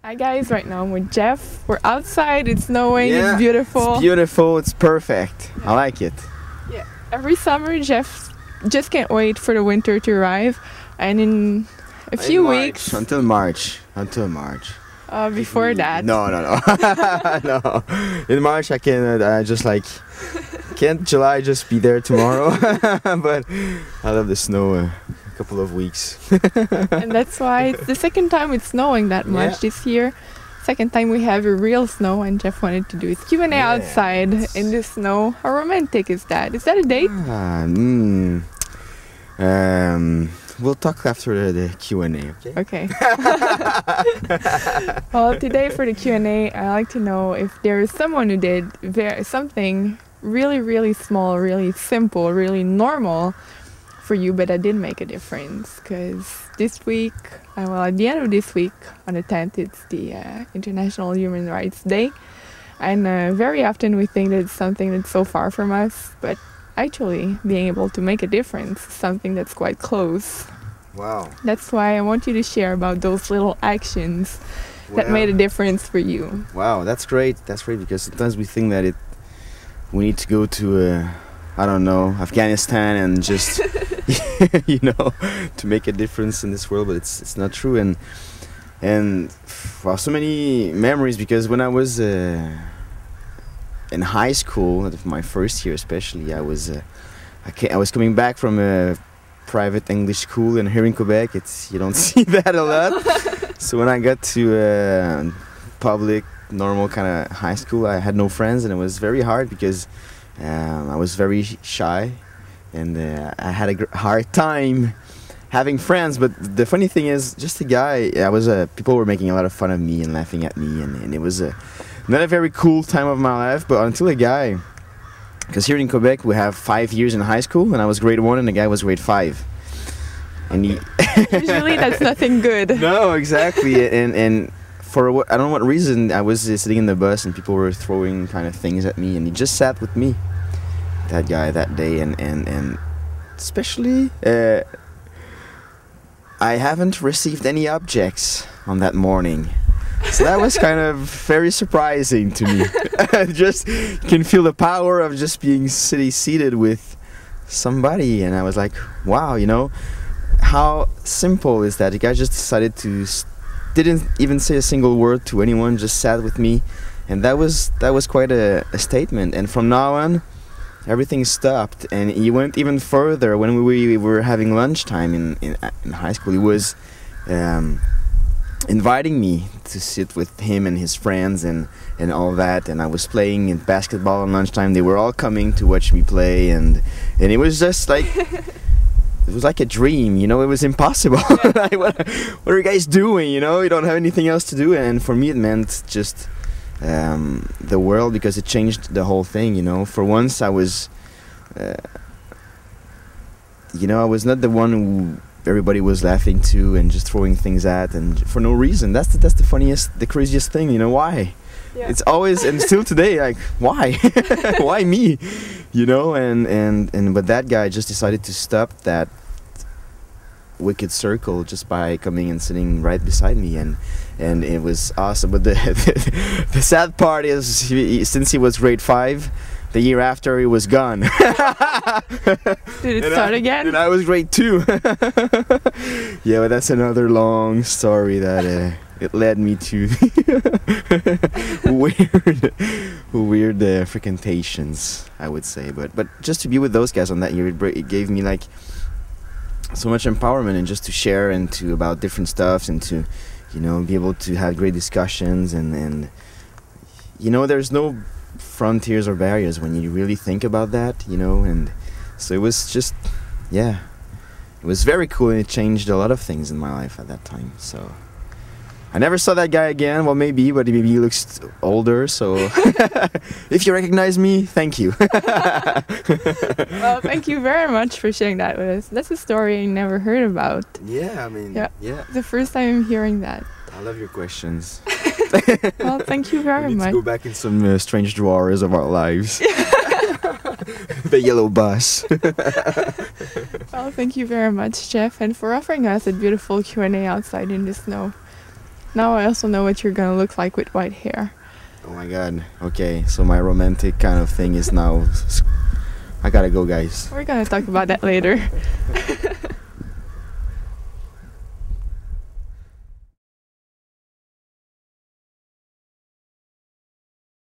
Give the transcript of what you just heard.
Hi guys, right now I'm with Jeff. We're outside, it's snowing, it's beautiful. It's beautiful, it's perfect. I like it. Yeah. Every summer Jeff just can't wait for the winter to arrive, and in a few weeks... Until March. Before that. No. No. In March I can just like... Can't July just be there tomorrow? But I love the snow. A couple of weeks. And that's why it's the second time it's snowing that much this year. Second time we have a real snow, and Jeff wanted to do his Q&A outside in the snow. How romantic is that? Is that a date? We'll talk after the Q&A, okay? Okay. Well, today for the Q&A, I like to know if there is someone who did something really small, really simple, really normal for you, but that did make a difference. Because this week, well, at the end of this week, on the 10th, it's the International Human Rights Day, and very often we think that it's something that's so far from us, but actually being able to make a difference is something that's quite close. Wow. That's why I want you to share about those little actions that made a difference for you. Wow, that's great. That's great, because sometimes we think that we need to go to I don't know, Afghanistan and just you know, to make a difference in this world, but it's not true. And well, so many memories, because when I was in high school, my first year especially, I was coming back from a private English school, and here in Quebec you don't see that a lot. So when I got to public normal kind of high school, I had no friends, and it was very hard because I was very shy, and I had a hard time having friends. But the funny thing is, just a guy, people were making a lot of fun of me and laughing at me, and it was not a very cool time of my life. But until a guy, because here in Quebec we have 5 years in high school, and I was grade 1 and the guy was grade 5, and he usually that's nothing good. No, exactly. and for I don't know what reason, I was sitting in the bus and people were throwing kind of things at me, and he just sat with me, that guy, that day, and especially I haven't received any objects on that morning, so that was kind of very surprising to me. Just can feel the power of just being seated with somebody, and I was like, wow, you know, how simple is that? The guy just decided to didn't even say a single word to anyone, just sat with me, and that was quite a statement. And from now on, everything stopped, and he went even further. When we were having lunchtime in high school, he was inviting me to sit with him and his friends and all that, and I was playing in basketball on lunchtime. They were all coming to watch me play, and it was just like it was like a dream, you know. It was impossible. Like, what are you guys doing? You know, you don't have anything else to do. And for me, it meant just the world, because it changed the whole thing. You know, for once I was, you know, I was not the one who everybody was laughing to and just throwing things at, and for no reason. That's the funniest, the craziest thing. You know why? Yeah. It's always, and still today, like, why? Why me? You know, but that guy just decided to stop that wicked circle just by coming and sitting right beside me, and it was awesome. But the sad part is, since he was grade 5, the year after he was gone. Did it start again? And I was grade 2. Yeah, but that's another long story that it led me to weird frequentations, I would say. But just to be with those guys on that year, it gave me like so much empowerment, and just to share and to about different stuff, and to, you know, be able to have great discussions, and you know, there's no frontiers or barriers when you really think about that, you know. And so it was just, yeah, it was very cool, and it changed a lot of things in my life at that time. So I never saw that guy again. Well, maybe he looks older, so if you recognize me, thank you. Well, thank you very much for sharing that with us. That's a story I never heard about. Yeah, I mean, yeah. The first time I'm hearing that. I love your questions. Well, thank you very much. Let's go back in some strange drawers of our lives. The yellow bus. Well, thank you very much, Jeff, and for offering us a beautiful Q&A outside in the snow. Now I also know what you're gonna look like with white hair. Oh my god. Okay, so my romantic kind of thing is now... I gotta go, guys. We're gonna talk about that later.